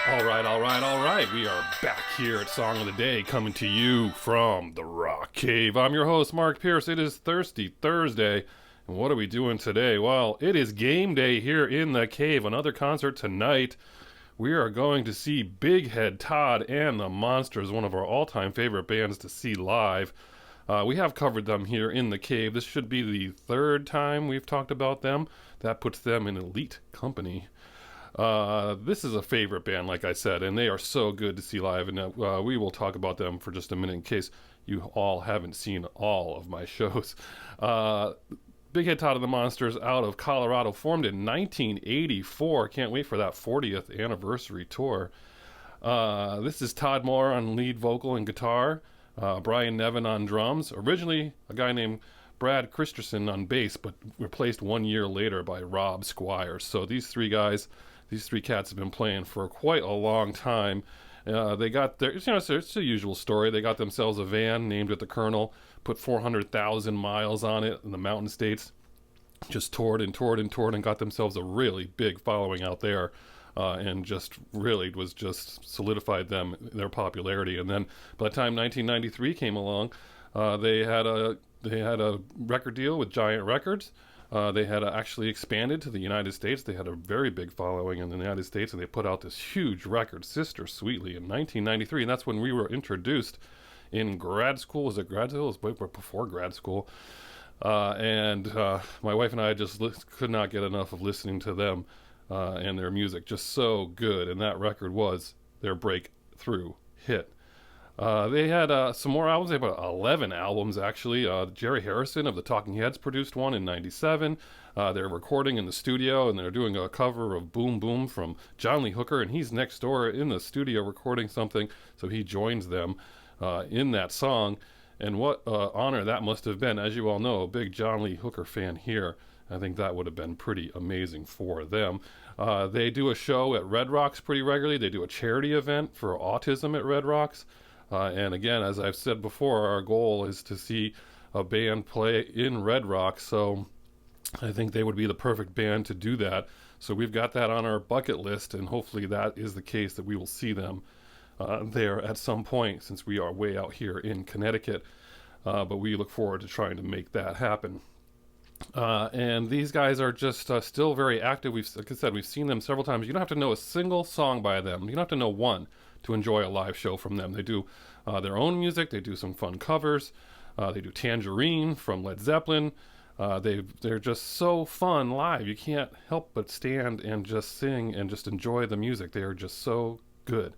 All right. We are back here at Song of the Day, coming to you from the Rock Cave. I'm your host, Mark Pierce. It is Thirsty Thursday, and what are we doing today? Well, it is game day here in the cave. Another concert tonight. We are going to see Big Head Todd and the Monsters, one of our all-time favorite bands to see live. We have covered them here in the cave. This should be the third time we've talked about them. That puts them in elite company. This is a favorite band, like I said, and they are so good to see live, and we will talk about them for just a minute in case you all haven't seen all of my shows. Big Head Todd and the Monsters out of Colorado, formed in 1984. Can't wait for that 40th anniversary tour. This is Todd Moore on lead vocal and guitar, Brian Nevin on drums, originally a guy named Brad Christensen on bass, but replaced 1 year later by Rob Squires. So these three cats have been playing for quite a long time. They got their, it's the usual story. They got themselves a van named it the Colonel, put 400,000 miles on it in the Mountain States, just toured and got themselves a really big following out there, and just really was just solidified their popularity. And then by the time 1993 came along, they had a record deal with Giant Records. They had actually expanded to the United States. They had a very big following in the United States, and they put out this huge record, Sister Sweetly, in 1993, and that's when we were introduced in grad school. Was it grad school? It was before grad school. And my wife and I just could not get enough of listening to them and their music. Just so good, and that record was their breakthrough hit. They had some more albums. They had about 11 albums, actually. Jerry Harrison of the Talking Heads produced one in 97. They're recording in the studio, and they're doing a cover of Boom Boom from John Lee Hooker, and he's next door in the studio recording something, so he joins them in that song. And what honor that must have been. As you all know, a big John Lee Hooker fan here. I think that would have been pretty amazing for them. They do a show at Red Rocks pretty regularly. They do a charity event for autism at Red Rocks. And again, as I've said before, our goal is to see a band play in Red Rocks, so I think they would be the perfect band to do that. So we've got that on our bucket list, and hopefully that is the case, that we will see them there at some point, since we are way out here in Connecticut. But we look forward to trying to make that happen. And these guys are just still very active. Like I said, we've seen them several times. You don't have to know a single song by them. You don't have to know one to enjoy a live show from them. They do their own music. They do some fun covers. They do Tangerine from Led Zeppelin. They're just so fun live. You can't help but stand and just sing and just enjoy the music. They are just so good.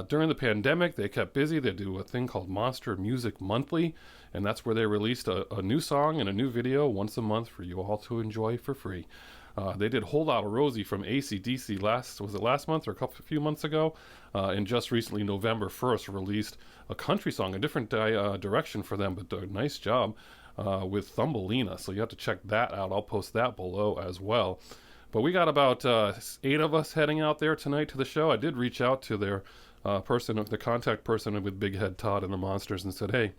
During the pandemic, they kept busy. They do a thing called Monster Music Monthly, and that's where they released a new song and a new video once a month for you all to enjoy for free. They did Hold Out a Rosie from AC/DC last month or a few months ago, and just recently, November 1st, released a country song, a different direction for them, but a nice job with Thumbelina, so you have to check that out. I'll post that below as well. But we got about 8 of us heading out there tonight to the show. I did reach out to their the contact person with Big Head Todd and the Monsters, and said, hey,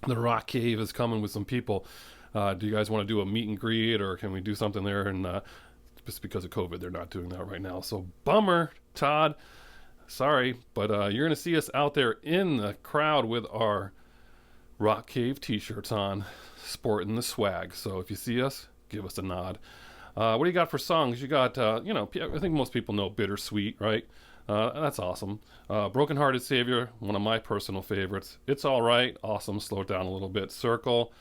the Rock Cave is coming with some people. Do you guys want to do a meet and greet, or can we do something there? And just because of COVID, they're not doing that right now. So bummer, Todd. Sorry, but you're going to see us out there in the crowd with our Rock Cave t-shirts on, sporting the swag. So if you see us, give us a nod. What do you got for songs? You got, I think most people know Bittersweet, right? That's awesome. Broken Hearted Savior, one of my personal favorites. It's All Right, awesome, slow it down a little bit. Circle.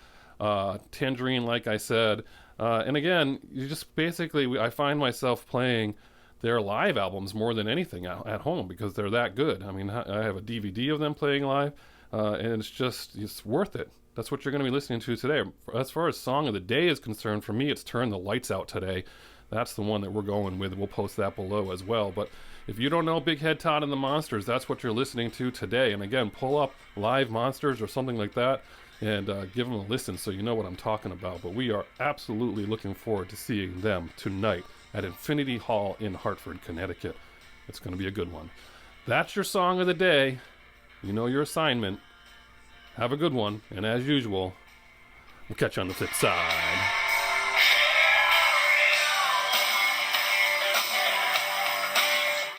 Tangerine, like I said, and again, you just basically, I find myself playing their live albums more than anything at home, because they're that good. I mean, I have a DVD of them playing live, and it's worth it. That's what you're going to be listening to today. As far as Song of the Day is concerned, for me, it's Turn the Lights Out today. That's the one that we're going with. We'll post that below as well. But if you don't know Big Head Todd and the Monsters, that's what you're listening to today. And again, pull up Live Monsters or something like that, and give them a listen so you know what I'm talking about. But we are absolutely looking forward to seeing them tonight at Infinity Hall in Hartford, Connecticut. It's going to be a good one. That's your Song of the Day. You know your assignment. Have a good one, and as usual, we'll catch you on the flip side.